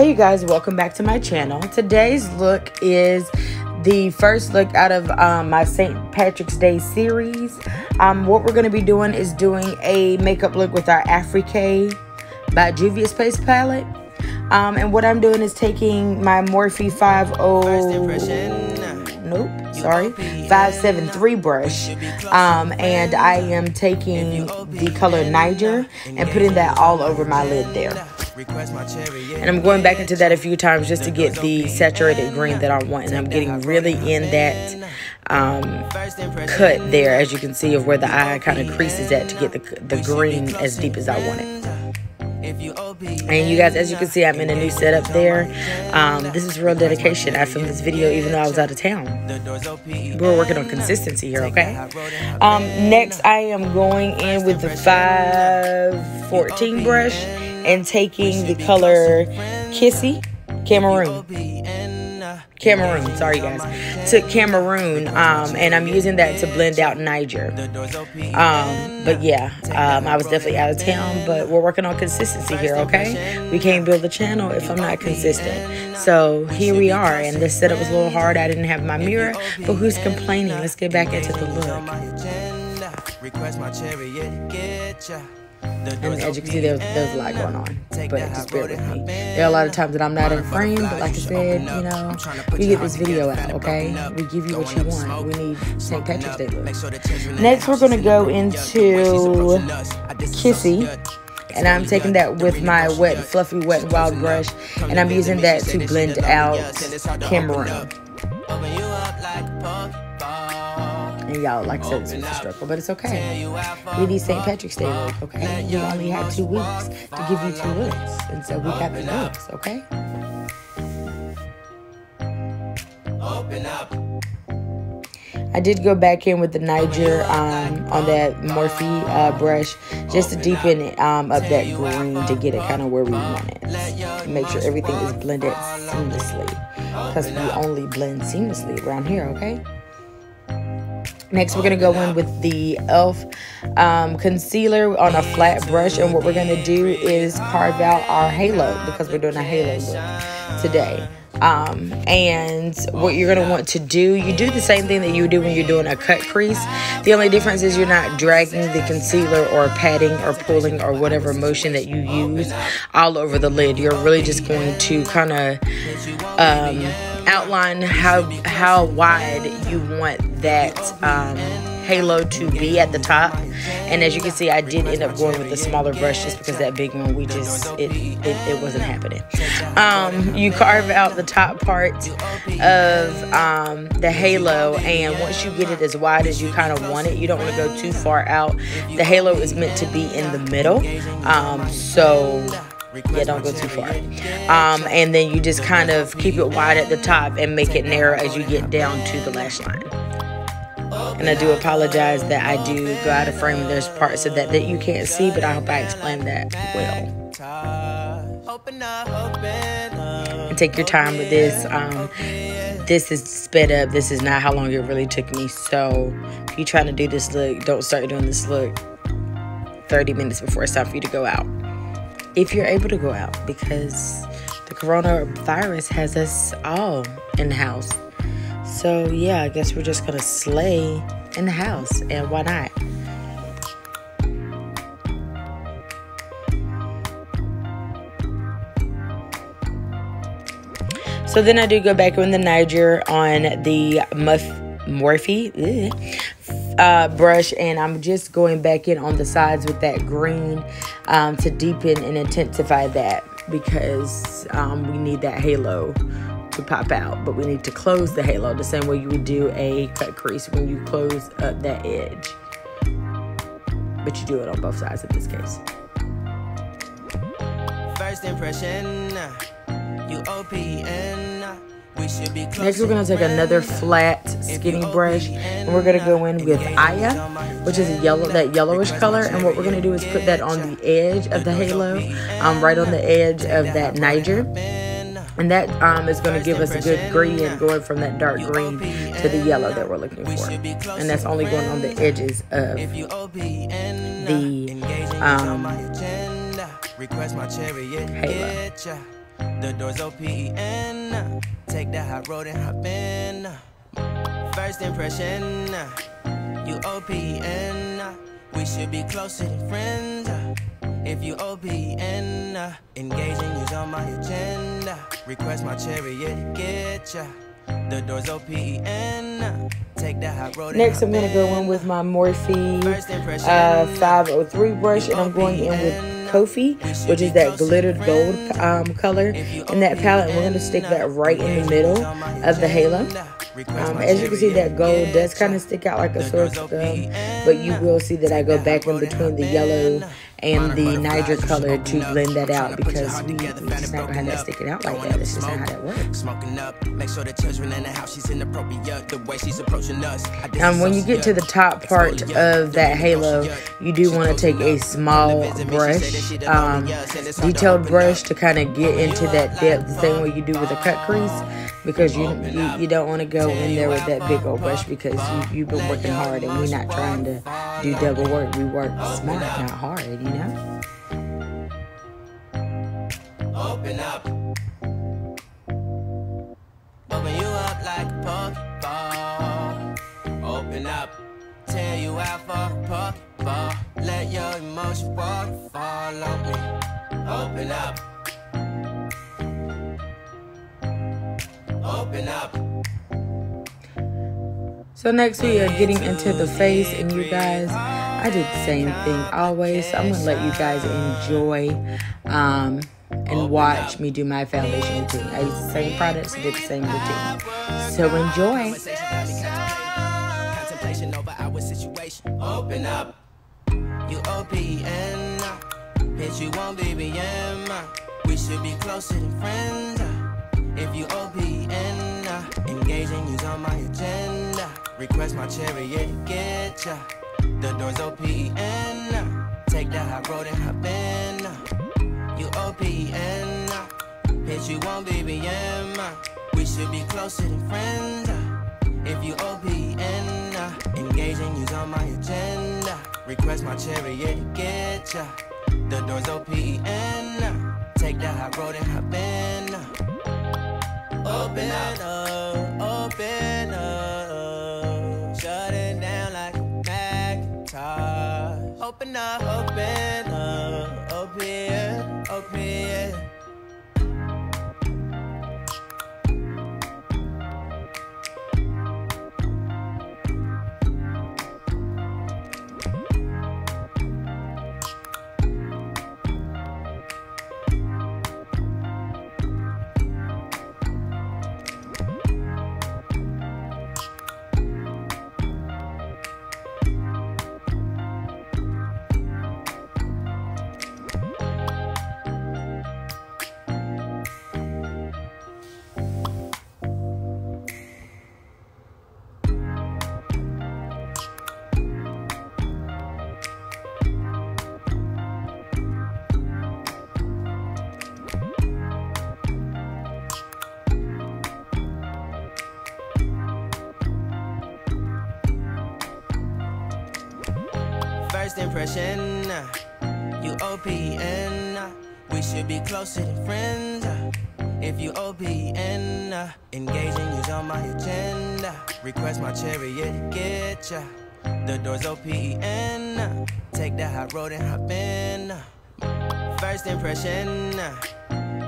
Hey you guys, welcome back to my channel. Today's look is the first look out of my St. Patrick's Day series. What we're going to be doing is doing a makeup look with our Afrique by Juvia's Place palette. And what I'm doing is taking my Morphe 573 brush, and I am taking the color Niger and putting that all over my lid there. And I'm going back into that a few times just to get the saturated green that I want, and I'm getting really in that cut there, as you can see, of where the eye kind of creases at, to get the green as deep as I want it. And you guys, as you can see, I'm in a new setup there. This is real dedication. I filmed this video even though I was out of town. We're working on consistency here, okay? Next, I am going in with the 514 brush and taking the color Cameroon, sorry guys, took Cameroon, and I'm using that to blend out Niger. But yeah, I was definitely out of town, but we're working on consistency here, okay? We can't build a channel if I'm not consistent. So here we are, and this setup was a little hard. I didn't have my mirror, but who's complaining? Let's get back into the look. And as you can see, there's a lot going on, but just bear with me. There are a lot of times that I'm not in frame, but like I said, you know, we get this video out, okay? We give you what you want. We need St. Patrick's Day look. Next, we're going to go into Kissy, and I'm taking that with my fluffy Wet n Wild brush, and I'm using that to blend out Cameroon. And y'all, like I said, this was a struggle, but it's okay. We need St. Patrick's Day look, okay? We only had 2 weeks to give you 2 looks, and so we got the looks, okay? Open up. I did go back in with the Niger on that Morphe brush, just to deepen up that green to get it kind of where we want it. Make sure everything is blended seamlessly, because we only blend seamlessly around here, okay? Next, we're going to go in with the e.l.f. concealer on a flat brush, and what we're going to do is carve out our halo, because we're doing a halo look today. And what you're going to want to do, you do the same thing that you do when you're doing a cut crease. The only difference is you're not dragging the concealer or patting or pulling or whatever motion that you use all over the lid. You're really just going to kind of outline how wide you want that halo to be at the top. And as you can see, I did end up going with the smaller brush just because that big one, it wasn't happening. You carve out the top part of the halo, and once you get it as wide as you kind of want it, you don't want to go too far out. The halo is meant to be in the middle, so yeah, don't go too far. And then you just kind of keep it wide at the top and make it narrow as you get down to the lash line. And I do apologize that I do go out of frame and there's parts of that you can't see, but I hope I explained that well. And take your time with this. This is sped up. This is not how long it really took me. So if you're trying to do this look, don't start doing this look 30 minutes before it's time for you to go out. If you're able to go out, because the coronavirus has us all in the house. So yeah, I guess we're just gonna slay in the house, and why not? So then I do go back in the Niger on the Morphe brush, and I'm just going back in on the sides with that green to deepen and intensify that, because we need that halo to pop out, but we need to close the halo the same way you would do a cut crease when you close up that edge, but you do it on both sides in this case. First impression, Next, we're going to take another flat, skinny brush, and we're going to go in with Aya, which is that yellowish color. And what we're going to do is put that on the edge of the halo, right on the edge of that Niger. And that is going to give us a good green, going from that dark green to the yellow that we're looking for. And that's only going on the edges of the halo. The door's open. Take that hot road and hop in. First impression, you OPN. We should be closer than friends. If you OPN, engaging you's on my agenda. Request my chariot to get ya. The door's OPN. Take that hot road. Next, I'm going to go in with my Morphe 503 brush, and I'm going in with Kofi, which is that glittered gold color in that palette. And we're going to stick that right in the middle of the halo. As you can see, that gold does kind of stick out like a sore thumb, but you will see that I go back in between the yellow and the Niger color to blend that out, because we just not gonna have that sticking out like that. That's just not how that works. When you get to the top part of that halo, you do want to take a small brush, detailed brush, to kind of get into that depth the same way you do with a cut crease, because you don't want to go in there with that big old brush, because you've been working hard, and we're not trying to do double work. We work smart, not hard, you know? Open up. Open you up like a Pokeball. Open up. Tear you out for a Pokeball. Let your emotions waterfall on me. Open up. Open up. So next we are getting into the face, and you guys, I did the same thing always, so I'm going to let you guys enjoy and watch me do my foundation routine. I used the same products and did the same routine. So enjoy. Open up. You OPN. Bitch, you won't BBM. We should be closer than friends. If you OPN, engaging you's on my agenda. Request my chariot to get ya. The door's OPN. Take that hot road and hop in. You OPN. Bitch, you won't BBM. We should be closer than friends. If you OPN, engaging you's on my agenda. Request my chariot to get ya. The door's OPN. Take that hot road and hop in. Open up, open up. Shut it down like a Macintosh. Open up, open, open. First impression, you OPN. We should be closer than friends. If you OPN, engaging you's on my agenda. Request my chariot to get ya. The door's OPN. Take that hot road and hop in. First impression,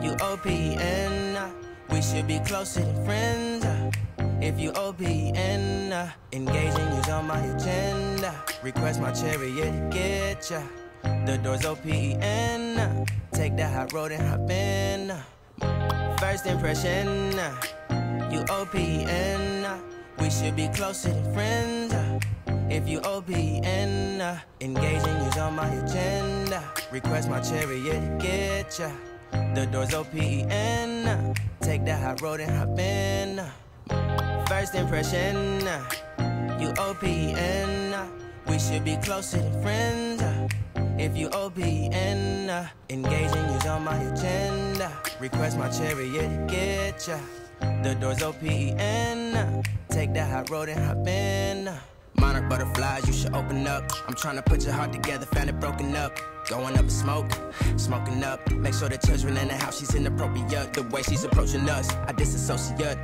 you OPN. We should be closer than friends. If you OPN, engaging you's on my agenda. Request my chariot to get ya. The door's OPN. Take that hot road and hop in. First impression, you OPN. We should be closer than friends. If you OPN, engaging you's on my agenda. Request my chariot to get ya. The door's OPN. Take that hot road and hop in. First impression, you OPN. We should be closer than friends. If you OPN, engaging you's on my agenda. Request my chariot to get ya. The door's OPN. Take that hot road and hop in. Monarch butterflies, you should open up. I'm trying to put your heart together, found it broken up. Going up in smoke, smoking up. Make sure the children in the house, she's inappropriate. The way she's approaching us, I disassociate.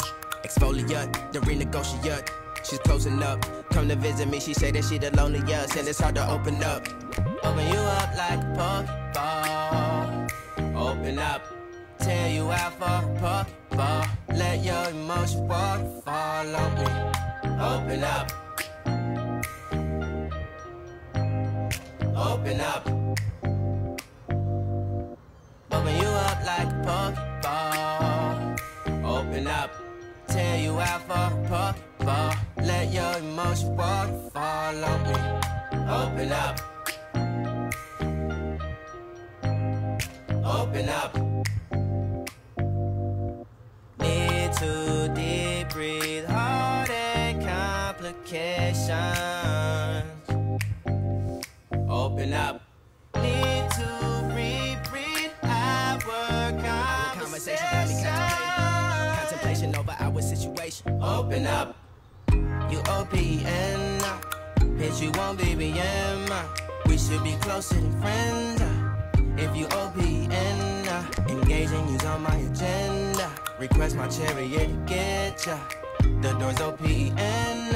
Exfoliate, the renegotiate. She's closing up. Come to visit me, she say that she the loneliest, and it's hard to open up. Open you up like a Pokeball. Open up, tear you out for a Pokeball. Let your emotion waterfall on me. Open up. Open up. Open you up like a Pokeball. Open up. Tear you out for a Pokeball. Let your emotion waterfall on me. Open up. Open up. Need to deep breathe, heart and complications. Open up. Need to reread our conversation. Got me contemplation over our situation. Open up. You OPN. Bitch, you won't BBM. We should be closer than friends. If you OPN, engaging you's on my agenda. Request my chariot to get ya. The door's OPN.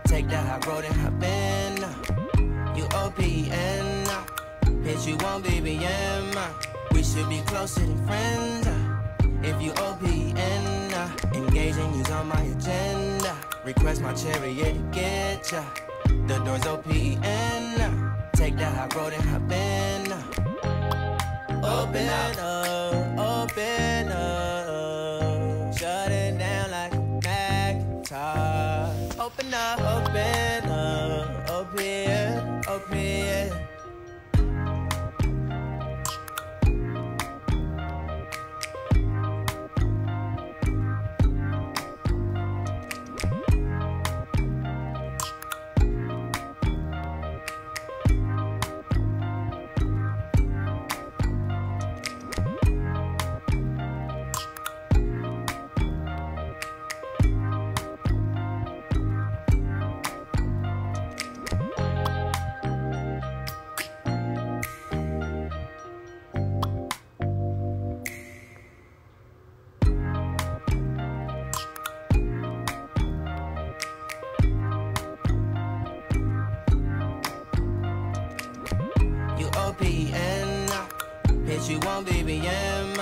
Take that high road and hop in. You OPN, bitch, you won't BBM. We should be closer than friends. If you OPN, engaging you's on my agenda. Request my chariot to get ya. The door's OPN. Take that high road and hop in. Open up, open up. Shut it down like a Macintosh. Open up, open up. Open, open. OPN, bitch, you won't BBM.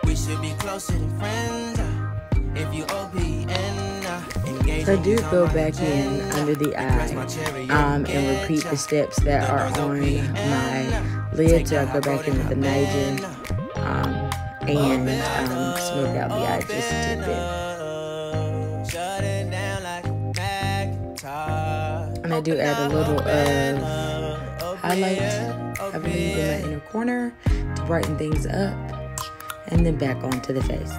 We should be closer than friends. If you OPN, engage. So do go back in under the eye and repeat the steps that are on my lid. So I go back in with the Niger and smoke out the eye just a tidbit. And I do add a little of highlight, I believe, in my inner corner to brighten things up, and then back onto the face.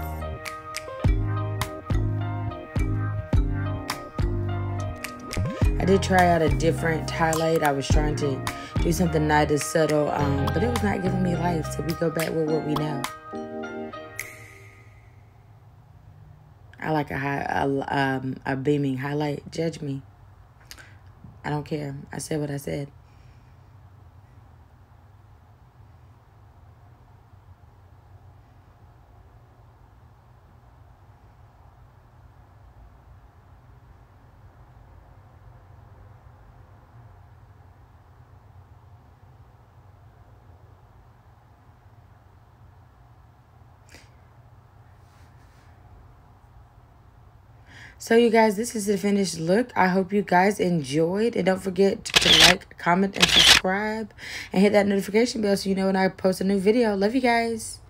I did try out a different highlight. I was trying to do something not as subtle, but it was not giving me life, so we go back with what we know. I like a beaming highlight. Judge me. I don't care. I said what I said. So you guys, this is the finished look. I hope you guys enjoyed. And don't forget to like, comment, and subscribe. And hit that notification bell so you know when I post a new video. Love you guys.